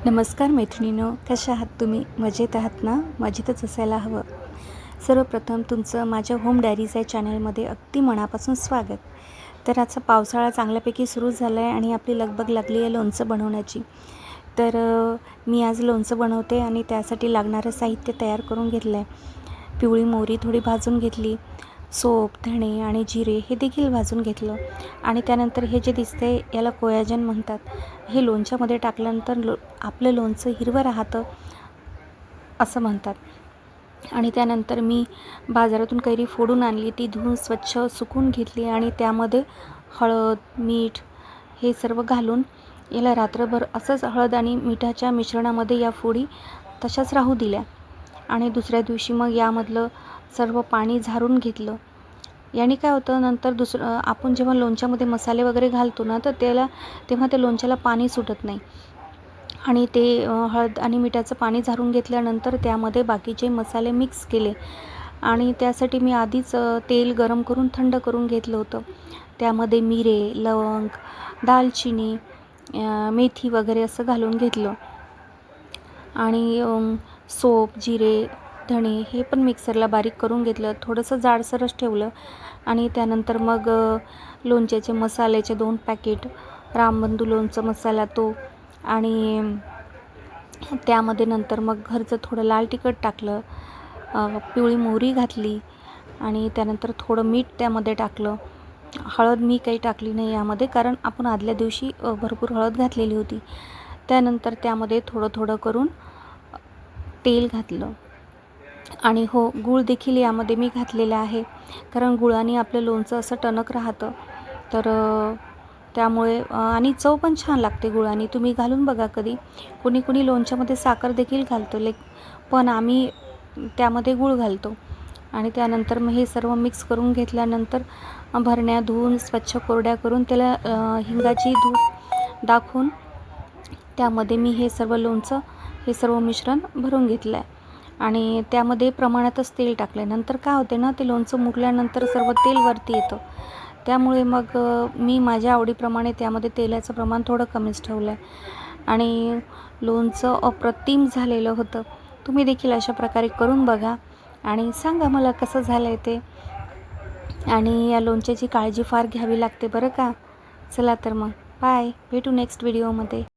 नमस्कार मैत्रिणींनो, कशा आहात तुम्ही? मजेत आहात ना? मजेतच असायला हवं. सर्वप्रथम तुमचं माझ्या होम डायरीज या चॅनलमध्ये अगदी मनापासून स्वागत. तर आजचा पावसाळा चांगल्यापैकी सुरू झाला आहे आणि आपली लगबग लागली आहे लोणचं बनवण्याची. तर मी आज लोणचं बनवते आणि त्यासाठी लागणारं साहित्य तयार करून घेतलं आहे. पिवळी मोहरी थोडी भाजून घेतली, सोप, धणे आणि जिरे हे देखील भाजून घेतलं आणि त्यानंतर हे जे दिसतंय याला कोयाजन म्हणतात. हे लोणच्यामध्ये टाकल्यानंतर आपलं लोणचं हिरवं राहतं असं म्हणतात. आणि त्यानंतर मी बाजारातून कैरी फोडून आणली, ती धुवून स्वच्छ सुकून घेतली आणि त्यामध्ये हळद, मीठ हे सर्व घालून याला रात्रभर असंच हळद आणि मिठाच्या मिश्रणामध्ये या फोडी तशाच राहू दिल्या आणि दुसऱ्या दिवशी मग यामधलं सर्व पाणी झारून घेतलं. याने काय होतं, नंतर आपण जेव्हा लोणच्यामध्ये मसाले वगैरे घालतो ना, तर तेव्हा त्या लोणच्याला पाणी सुटत नाही. आणि ते हळद आणि मिठाचं पाणी झारून घेतल्यानंतर त्यामध्ये बाकीचे मसाले मिक्स केले आणि त्यासाठी मी आधीच तेल गरम करून थंड करून घेतलं होतं. त्यामध्ये मिरे, लवंग, दालचिनी, मेथी वगैरे असं घालून घेतलं आणि सोप, जिरे, धणे हे पण मिक्सरला बारीक करून घेतलं. थोडंसं जाडसरच ठेवलं आणि त्यानंतर मग लोणच्याचे मसाल्याचे 2 पॅकेट, रामबंधू लोणचं मसाला तो आणि त्यामध्ये नंतर मग घरचं थोडं लाल तिखट टाकलं, पिवळी मोहरी घातली आणि त्यानंतर थोडं मीठ त्यामध्ये टाकलं. हळद मी काही टाकली नाही यामध्ये, कारण आपण आदल्या दिवशी भरपूर हळद घातलेली होती. त्यानंतर त्यामध्ये थोडं थोडं करून तेल घातलं आणि हो, गूळ देखील यामध्ये मी घातलेला आहे, कारण गुळाने आपलं लोणचं असं टणक राहतं. तर त्यामुळे आणि चव पण छान लागते गुळाने. तुम्ही घालून बघा कधी. कुणी लोणच्यामध्ये साखर देखील घालतो, पण आम्ही त्यामध्ये गूळ घालतो. आणि त्यानंतर मग हे सर्व मिक्स करून घेतल्यानंतर भरण्या धुवून स्वच्छ कोरड्या करून त्याला हिंगाची धूप दाखवून त्यामध्ये मी हे सर्व मिश्रण भरून घेतलं आहे आणि त्यामध्ये प्रमाणातच तेल टाकलं. नंतर काय होते ना, ते लोणचं मुरल्यानंतर सर्व तेल वरती येतं. त्यामुळे मग मी माझ्या आवडीप्रमाणे त्यामध्ये तेलाचं प्रमाण थोडं कमीच ठेवलं आहे आणि लोणचं अप्रतिम झालेलं होतं. तुम्ही देखील अशा प्रकारे करून बघा आणि सांगा मला कसं झालं आहे ते. आणि या लोणच्याची काळजी फार घ्यावी लागते बरं का. चला तर मग बाय, भेटू नेक्स्ट व्हिडिओमध्ये.